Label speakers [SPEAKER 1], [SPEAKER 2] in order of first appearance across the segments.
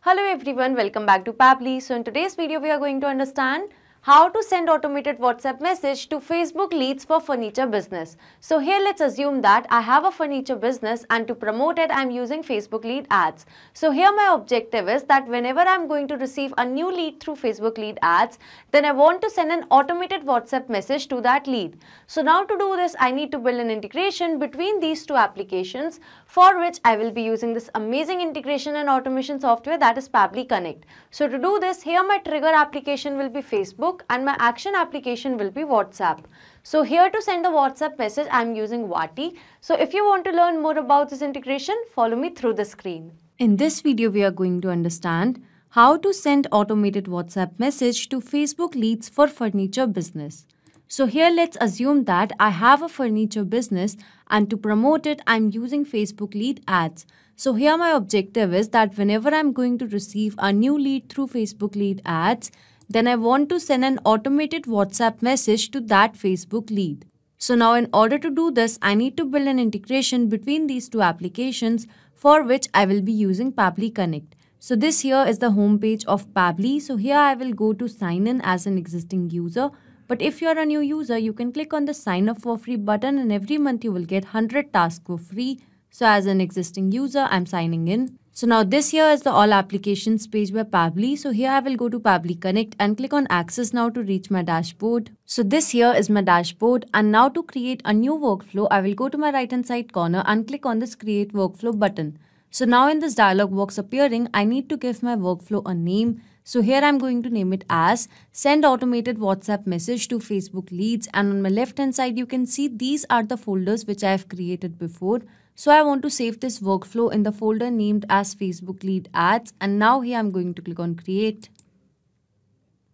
[SPEAKER 1] Hello everyone, welcome back to Pabbly. So in today's video, we are going to understand how to send automated WhatsApp message to Facebook leads for furniture business. So here let's assume that I have a furniture business and to promote it, I'm using Facebook lead ads. So here my objective is that whenever I'm going to receive a new lead through Facebook lead ads, then I want to send an automated WhatsApp message to that lead. So now to do this, I need to build an integration between these two applications, for which I will be using this amazing integration and automation software that is Pabbly Connect. So to do this, here my trigger application will be Facebook and my action application will be WhatsApp. So here to send a WhatsApp message, I am using Wati. So if you want to learn more about this integration, follow me through the screen. In this video, we are going to understand how to send automated WhatsApp message to Facebook leads for furniture business. So here let's assume that I have a furniture business and to promote it, I'm using Facebook lead ads. So here my objective is that whenever I'm going to receive a new lead through Facebook lead ads, then I want to send an automated WhatsApp message to that Facebook lead. So now in order to do this, I need to build an integration between these two applications, for which I will be using Pabbly Connect. So this here is the home page of Pabbly. So here I will go to sign in as an existing user. But if you're a new user, you can click on the sign up for free button and every month you will get 100 tasks for free. So as an existing user, I'm signing in. So now this here is the all applications page by Pabbly. So here I will go to Pabbly Connect and click on access now to reach my dashboard. So this here is my dashboard, and now to create a new workflow, I will go to my right hand side corner and click on this create workflow button. So now in this dialog box appearing, I need to give my workflow a name. So here I'm going to name it as send automated WhatsApp message to Facebook leads, and on my left hand side you can see these are the folders which I have created before. So I want to save this workflow in the folder named as Facebook lead ads, and now here I'm going to click on create.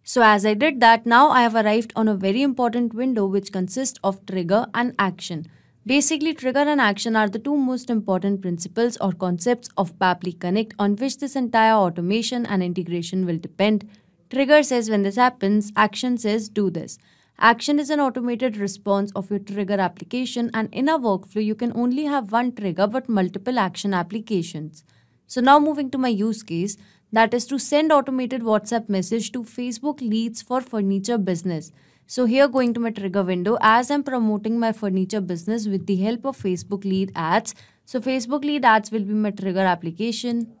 [SPEAKER 1] So as I did that, now I have arrived on a very important window which consists of trigger and action. Basically, trigger and action are the two most important principles or concepts of Pabbly Connect on which this entire automation and integration will depend. Trigger says when this happens, action says do this. Action is an automated response of your trigger application, and in a workflow, you can only have one trigger but multiple action applications. So now moving to my use case, that is to send automated WhatsApp message to Facebook leads for furniture business. So here going to my trigger window, as I'm promoting my furniture business with the help of Facebook lead ads. So Facebook lead ads will be my trigger application.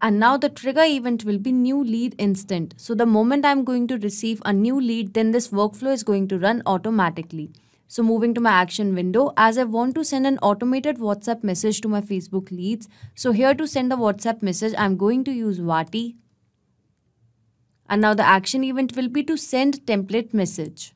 [SPEAKER 1] And now the trigger event will be new lead instant. So the moment I'm going to receive a new lead, then this workflow is going to run automatically. So moving to my action window, as I want to send an automated WhatsApp message to my Facebook leads. So here to send the WhatsApp message, I'm going to use Wati. And now the action event will be to send template message.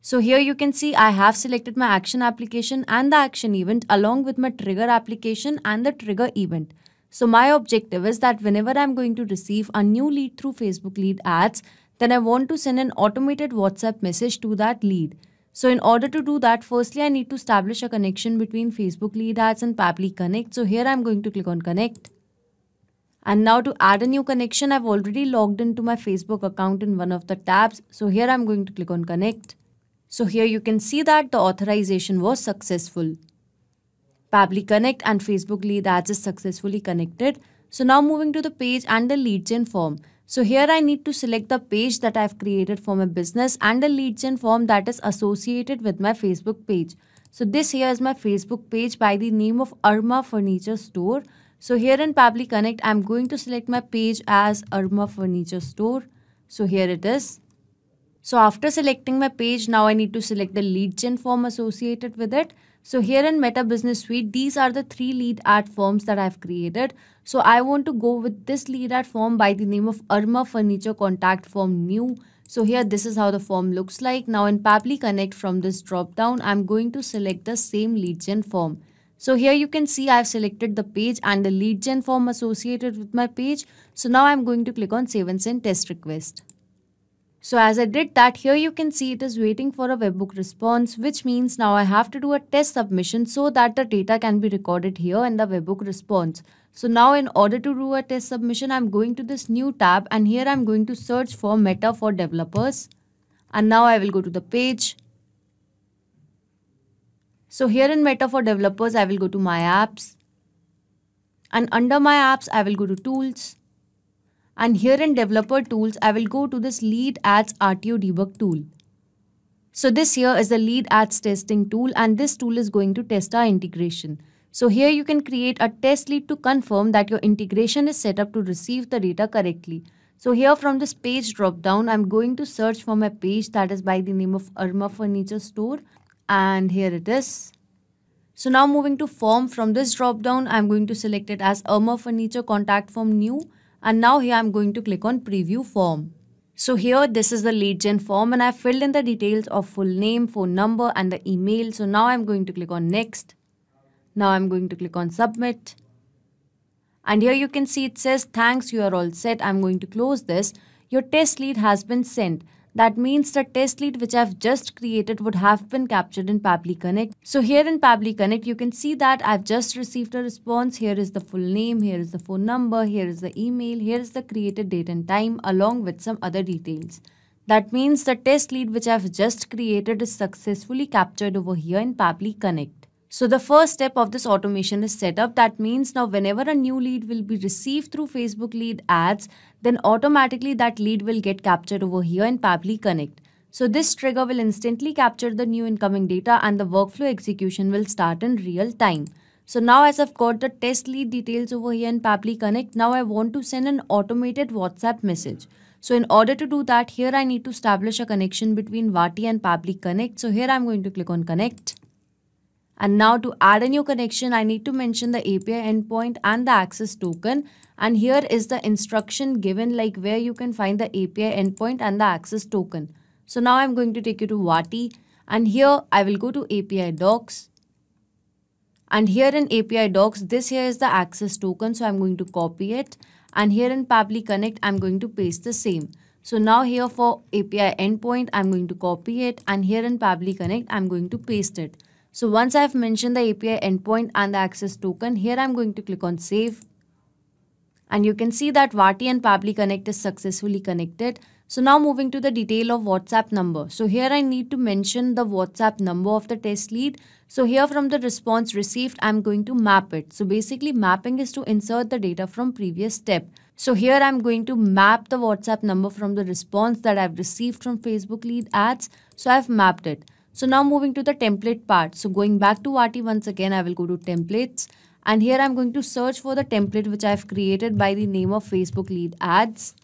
[SPEAKER 1] So here you can see I have selected my action application and the action event along with my trigger application and the trigger event. So my objective is that whenever I'm going to receive a new lead through Facebook lead ads, then I want to send an automated WhatsApp message to that lead. So in order to do that, firstly I need to establish a connection between Facebook lead ads and Pabbly Connect. So here I'm going to click on connect. And now to add a new connection, I've already logged into my Facebook account in one of the tabs. So here I'm going to click on connect. So here you can see that the authorization was successful. Pabbly Connect and Facebook lead ads is successfully connected. So now moving to the page and the lead gen form. So here I need to select the page that I've created for my business and the lead gen form that is associated with my Facebook page. So this here is my Facebook page by the name of Arma Furniture Store. So here in Pabbly Connect, I'm going to select my page as Arma Furniture Store. So here it is. So after selecting my page, now I need to select the lead gen form associated with it. So here in Meta Business Suite, these are the 3 lead ad forms that I've created. So I want to go with this lead ad form by the name of Arma Furniture Contact Form New. So here this is how the form looks like. Now in Pabbly Connect, from this drop down, I'm going to select the same lead gen form. So here you can see I've selected the page and the lead gen form associated with my page. So now I'm going to click on save and send test request. So as I did that, here you can see it is waiting for a webhook response, which means now I have to do a test submission so that the data can be recorded here in the webhook response. So now in order to do a test submission, I'm going to this new tab and here I'm going to search for Meta for developers. And now I will go to the page. So here in Meta for developers, I will go to my apps. And under my apps, I will go to tools. And here in developer tools, I will go to this lead ads RTO debug tool. So this here is the lead ads testing tool, and this tool is going to test our integration. So here you can create a test lead to confirm that your integration is set up to receive the data correctly. So here from this page drop down, I'm going to search for my page that is by the name of Irma Furniture Store, and here it is. So now moving to form, from this drop down, I'm going to select it as Irma Furniture Contact Form New, and now here I'm going to click on Preview Form. So here this is the lead gen form, and I've filled in the details of full name, phone number and the email. So now I'm going to click on Next. Now I'm going to click on Submit. And here you can see it says, thanks, you are all set. I'm going to close this. Your test lead has been sent. That means the test lead which I've just created would have been captured in Pabbly Connect. So here in Pabbly Connect, you can see that I've just received a response. Here is the full name, here is the phone number, here is the email, here is the created date and time along with some other details. That means the test lead which I've just created is successfully captured over here in Pabbly Connect. So the first step of this automation is set up. That means now whenever a new lead will be received through Facebook lead ads, then automatically that lead will get captured over here in Pabbly Connect. So this trigger will instantly capture the new incoming data and the workflow execution will start in real time. So now as I've got the test lead details over here in Pabbly Connect, now I want to send an automated WhatsApp message. So in order to do that, here I need to establish a connection between Vati and Pabbly Connect. So here I'm going to click on Connect. And now to add a new connection, I need to mention the API endpoint and the access token. And here is the instruction given, like where you can find the API endpoint and the access token. So now I'm going to take you to Vati, and here I will go to API docs. And here in API docs, this here is the access token. So I'm going to copy it. And here in Pabbly Connect, I'm going to paste the same. So now here for API endpoint, I'm going to copy it. And here in Pabbly Connect, I'm going to paste it. So once I've mentioned the API endpoint and the access token, here I'm going to click on Save. And you can see that Vati and Pabbly Connect is successfully connected. So now moving to the detail of WhatsApp number. So here I need to mention the WhatsApp number of the test lead. So here from the response received, I'm going to map it. So basically mapping is to insert the data from previous step. So here I'm going to map the WhatsApp number from the response that I've received from Facebook lead ads. So I've mapped it. So now moving to the template part. So going back to Vati once again, I will go to templates. And here I'm going to search for the template which I've created by the name of Facebook lead ads.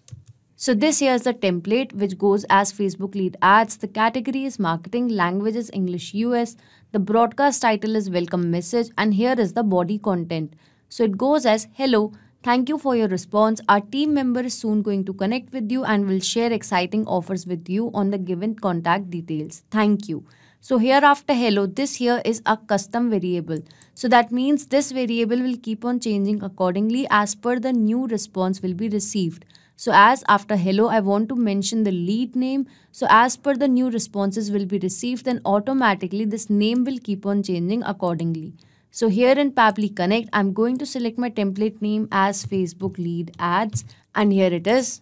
[SPEAKER 1] So this here is the template which goes as Facebook lead ads. The category is marketing, language is English US. The broadcast title is welcome message, and here is the body content. So it goes as, hello, thank you for your response. Our team member is soon going to connect with you and will share exciting offers with you on the given contact details. Thank you. So here after hello, this here is a custom variable. So that means this variable will keep on changing accordingly as per the new response will be received. So as after hello, I want to mention the lead name. So as per the new responses will be received, then automatically this name will keep on changing accordingly. So here in Pabbly Connect, I'm going to select my template name as Facebook lead ads, and here it is.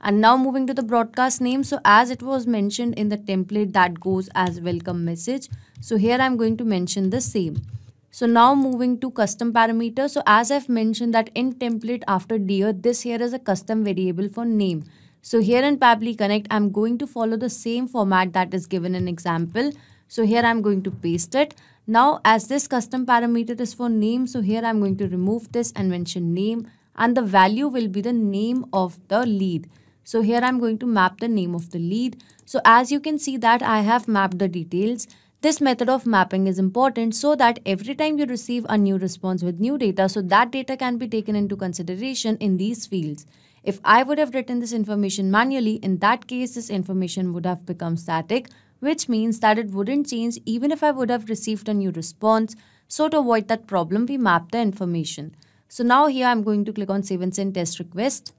[SPEAKER 1] And now moving to the broadcast name. So as it was mentioned in the template, that goes as welcome message. So here I'm going to mention the same. So now moving to custom parameter. So as I've mentioned that in template after dear, this here is a custom variable for name. So here in Pabbly Connect, I'm going to follow the same format that is given in example. So here I'm going to paste it. Now as this custom parameter is for name, so here I'm going to remove this and mention name, and the value will be the name of the lead. So here I'm going to map the name of the lead. So as you can see that I have mapped the details. This method of mapping is important so that every time you receive a new response with new data, so that data can be taken into consideration in these fields. If I would have written this information manually, in that case, this information would have become static, which means that it wouldn't change even if I would have received a new response. So to avoid that problem, we map the information. So now here I'm going to click on Save and Send Test Request.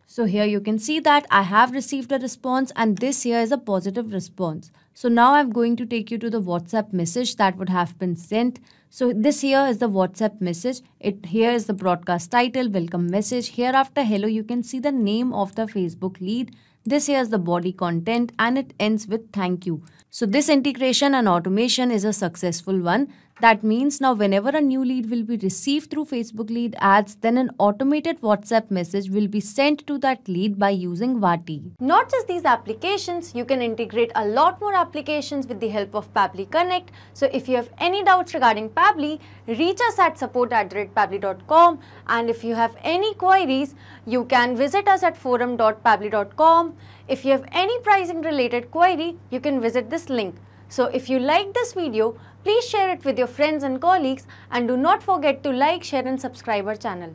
[SPEAKER 1] So here you can see that I have received a response, and this here is a positive response. So now I'm going to take you to the WhatsApp message that would have been sent. So this here is the WhatsApp message. Here is the broadcast title, welcome message. Here after hello, you can see the name of the Facebook lead. This here is the body content, and it ends with thank you. So this integration and automation is a successful one. That means now whenever a new lead will be received through Facebook lead ads, then an automated WhatsApp message will be sent to that lead by using Vati. Not just these applications, you can integrate a lot more applications with the help of Pabbly Connect. So if you have any doubts regarding Pabbly, reach us at support@pabbly.com, and if you have any queries, you can visit us at forum.pabbly.com. If you have any pricing related query, you can visit this link. So if you like this video, please share it with your friends and colleagues, and do not forget to like, share and subscribe our channel.